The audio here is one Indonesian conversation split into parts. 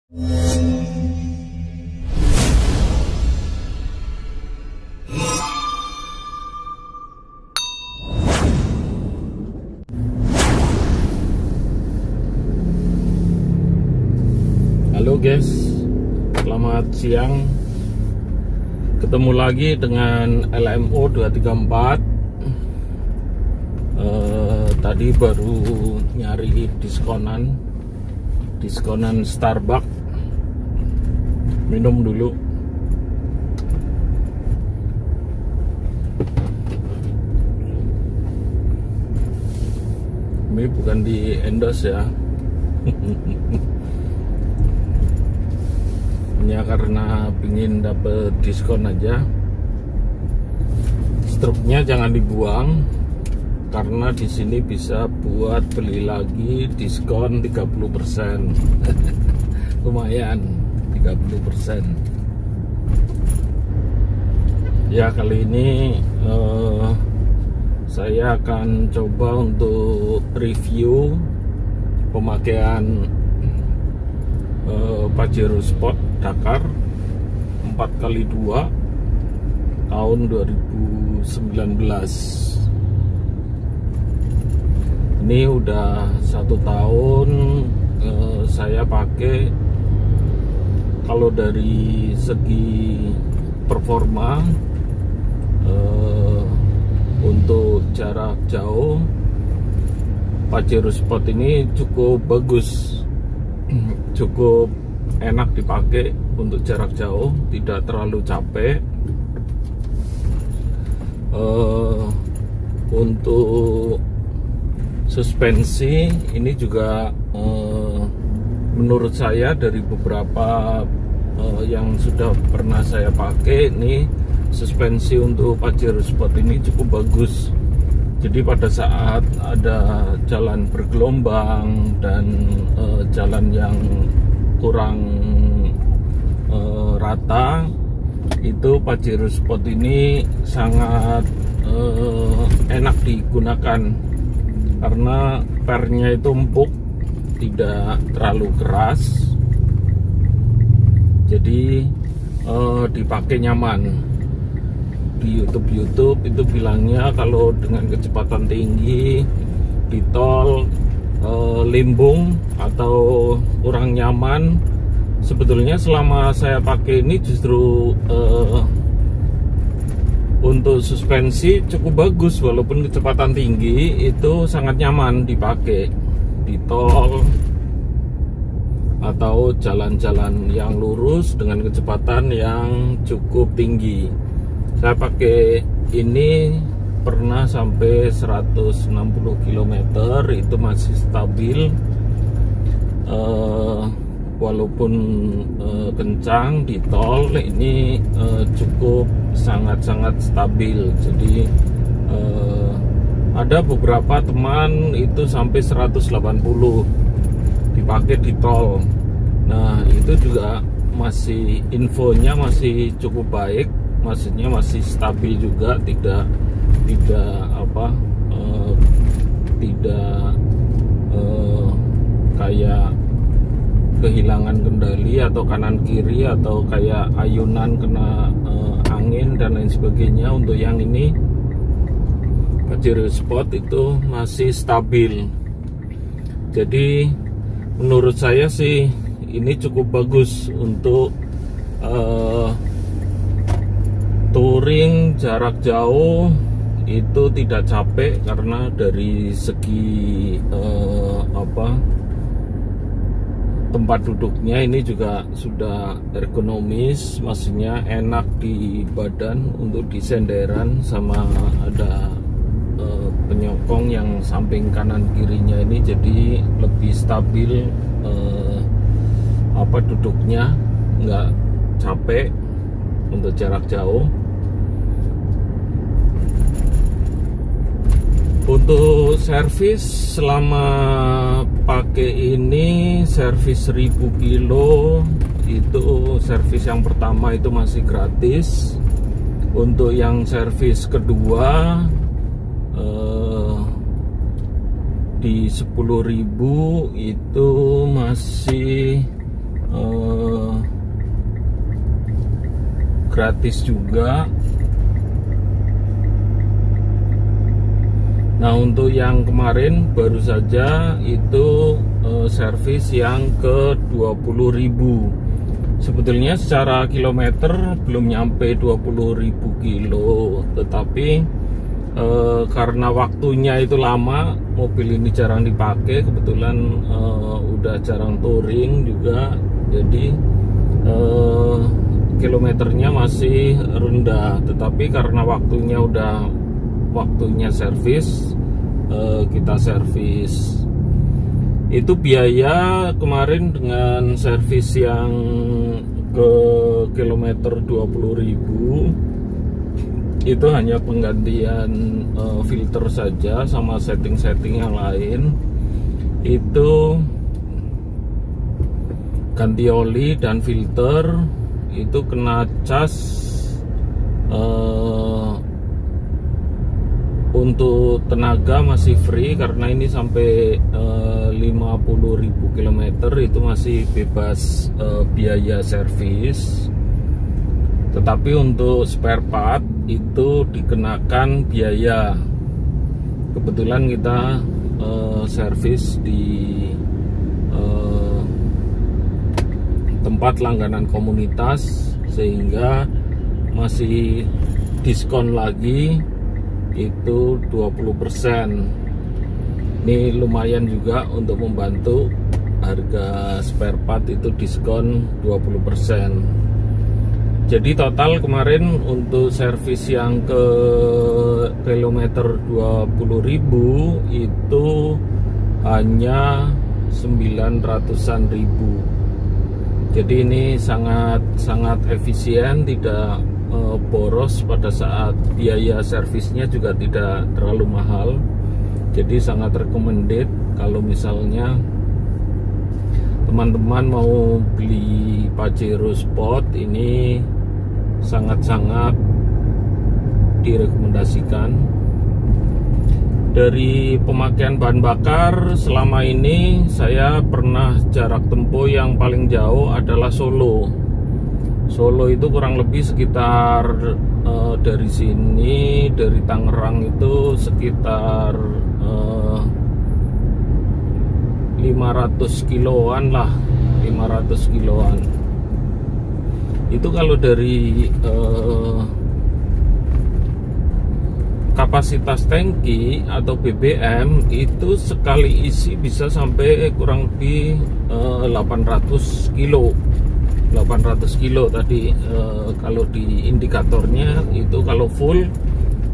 Halo guys, selamat siang. Ketemu lagi dengan LMO 234. Tadi baru nyari diskonan Starbucks. Minum dulu. Ini bukan di endorse ya. Hanya karena pingin dapet diskon aja. Struknya jangan dibuang, karena di sini bisa buat beli lagi diskon 30%. Lumayan, 30%. Ya, kali ini saya akan coba untuk review pemakaian Pajero Sport Dakar 4x2 tahun 2019. Ini udah 1 tahun saya pakai. Kalau dari segi performa untuk jarak jauh, Pajero Sport ini cukup bagus, cukup enak dipakai untuk jarak jauh, tidak terlalu capek. Untuk suspensi ini juga menurut saya dari beberapa yang sudah pernah saya pakai, ini suspensi untuk Pajero Sport ini cukup bagus. Jadi pada saat ada jalan bergelombang dan jalan yang kurang rata, itu Pajero Sport ini sangat enak digunakan karena pernya itu empuk, tidak terlalu keras, jadi dipakai nyaman. Di YouTube itu bilangnya kalau dengan kecepatan tinggi di tol limbung atau kurang nyaman. Sebetulnya selama saya pakai ini justru untuk suspensi cukup bagus, walaupun kecepatan tinggi itu sangat nyaman dipakai di tol atau jalan-jalan yang lurus dengan kecepatan yang cukup tinggi. Saya pakai ini pernah sampai 160 km, itu masih stabil. Walaupun kencang di tol, ini cukup sangat-sangat stabil. Jadi ada beberapa teman itu sampai 180 dipakai di tol. Nah, itu juga masih, infonya masih cukup baik, maksudnya masih stabil juga, tidak kayak kehilangan kendali atau kanan kiri atau kayak ayunan kena angin dan lain sebagainya. Untuk yang ini Pajero Sport itu masih stabil. Jadi menurut saya sih ini cukup bagus untuk touring jarak jauh, itu tidak capek karena dari segi tempat duduknya ini juga sudah ergonomis, maksudnya enak di badan untuk di senderan, sama ada penyokong yang samping kanan kirinya ini, jadi lebih stabil duduknya, nggak capek untuk jarak jauh. Untuk servis selama pakai ini, servis 1000 kilo itu servis yang pertama itu masih gratis. Untuk yang servis kedua di 10.000 itu masih gratis juga. Nah, untuk yang kemarin baru saja itu servis yang ke 20.000. Sebetulnya secara kilometer belum nyampe 20.000 kilo, tetapi karena waktunya itu lama, mobil ini jarang dipakai, kebetulan udah jarang touring juga, jadi kilometernya masih rendah. Tetapi karena waktunya servis, kita servis. Itu biaya kemarin dengan servis yang ke kilometer 20.000 itu hanya penggantian filter saja sama setting-setting yang lain. Itu ganti oli dan filter, itu kena cas untuk tenaga masih free karena ini sampai 50.000 km itu masih bebas biaya servis. Tetapi untuk spare part itu dikenakan biaya. Kebetulan kita servis di tempat langganan komunitas, sehingga masih diskon lagi itu 20%. Ini lumayan juga untuk membantu harga spare part itu diskon 20%. Jadi total kemarin untuk servis yang ke kilometer 20.000 itu hanya 900-an ribu. Jadi ini sangat efisien, tidak boros pada saat biaya servisnya juga tidak terlalu mahal. Jadi sangat recommended kalau misalnya teman-teman mau beli Pajero Sport, ini sangat-sangat direkomendasikan. Dari pemakaian bahan bakar selama ini, saya pernah jarak tempuh yang paling jauh adalah Solo. Solo itu kurang lebih sekitar dari sini, dari Tangerang itu sekitar 500 kiloan lah, 500 kiloan. Itu kalau dari kapasitas tangki atau BBM itu sekali isi bisa sampai kurang lebih 800 kilo. 800 kilo tadi kalau di indikatornya itu kalau full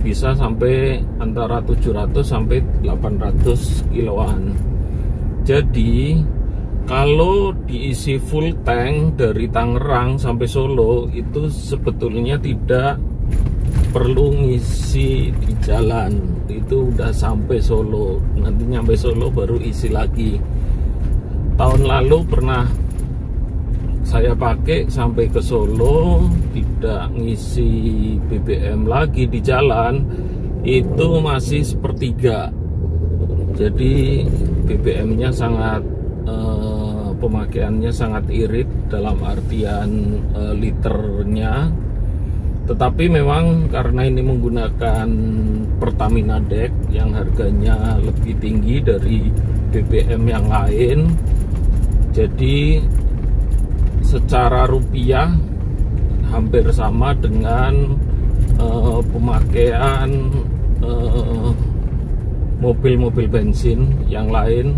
bisa sampai antara 700 sampai 800 kiloan. Jadi kalau diisi full tank dari Tangerang sampai Solo itu sebetulnya tidak perlu ngisi di jalan, itu udah sampai Solo. Nanti nyampe Solo baru isi lagi. Tahun lalu pernah saya pakai sampai ke Solo, tidak ngisi BBM lagi di jalan, itu masih sepertiga. Jadi BBM-nya sangat pemakaiannya sangat irit dalam artian liternya. Tetapi memang karena ini menggunakan Pertamina Deck yang harganya lebih tinggi dari BBM yang lain, jadi secara rupiah hampir sama dengan pemakaian mobil-mobil bensin yang lain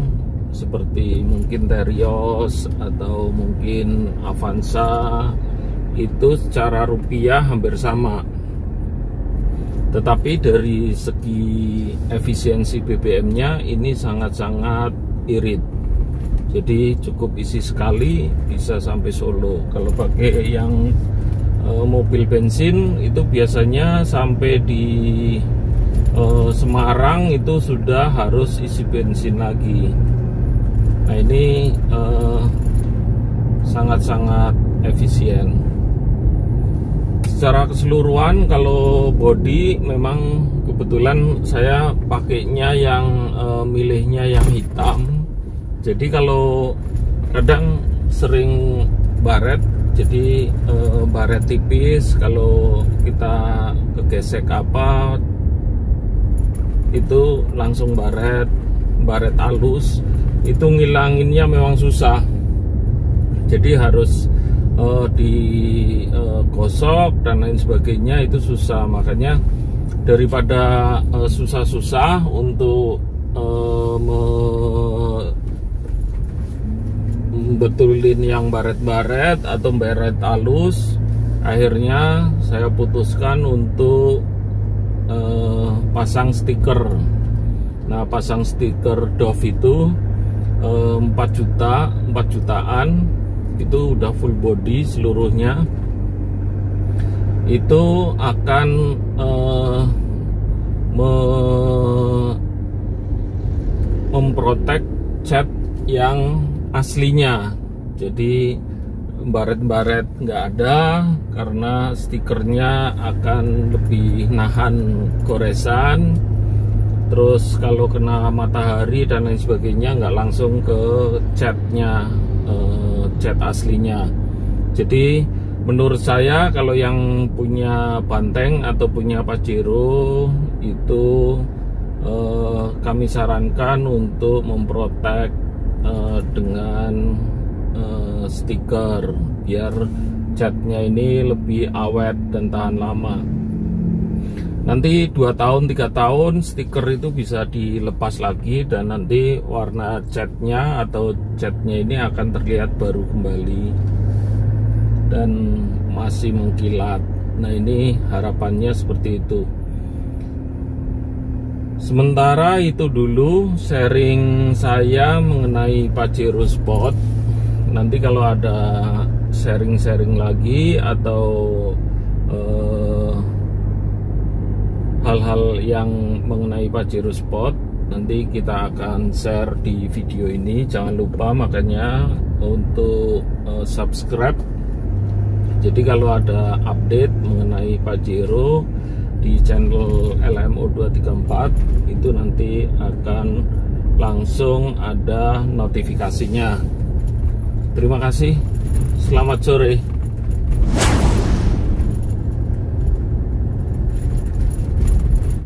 seperti mungkin Terios atau mungkin Avanza. Itu secara rupiah hampir sama, tetapi dari segi efisiensi BBM-nya ini sangat-sangat irit. Jadi cukup isi sekali bisa sampai Solo. Kalau pakai yang mobil bensin itu biasanya sampai di Semarang itu sudah harus isi bensin lagi. Nah ini sangat-sangat efisien. Secara keseluruhan kalau body memang kebetulan saya pakainya yang milihnya yang hitam. Jadi kalau kadang sering baret Jadi baret tipis, kalau kita kegesek apa itu langsung baret halus, itu ngilanginnya memang susah. Jadi harus digosok dan lain sebagainya, itu susah. Makanya daripada susah-susah untuk betulin yang baret-baret atau baret halus, akhirnya saya putuskan untuk pasang stiker. Nah, pasang stiker Dove itu 4 jutaan itu udah full body seluruhnya. Itu akan memprotek cat yang aslinya. Jadi baret-baret nggak ada, karena stikernya akan lebih nahan goresan. Terus kalau kena matahari dan lain sebagainya nggak langsung ke catnya, cat aslinya. Jadi menurut saya kalau yang punya Banteng atau punya Pajero itu kami sarankan untuk memprotek dengan stiker, biar catnya ini lebih awet dan tahan lama. Nanti 2 tahun 3 tahun stiker itu bisa dilepas lagi, dan nanti warna catnya atau catnya ini akan terlihat baru kembali dan masih mengkilat. Nah, ini harapannya seperti itu. Sementara itu dulu sharing saya mengenai Pajero Sport. Nanti kalau ada sharing-sharing lagi atau hal-hal yang mengenai Pajero Sport, nanti kita akan share di video ini. Jangan lupa makanya untuk subscribe. Jadi kalau ada update mengenai Pajero di channel LMO234 itu nanti akan langsung ada notifikasinya. Terima kasih. Selamat sore.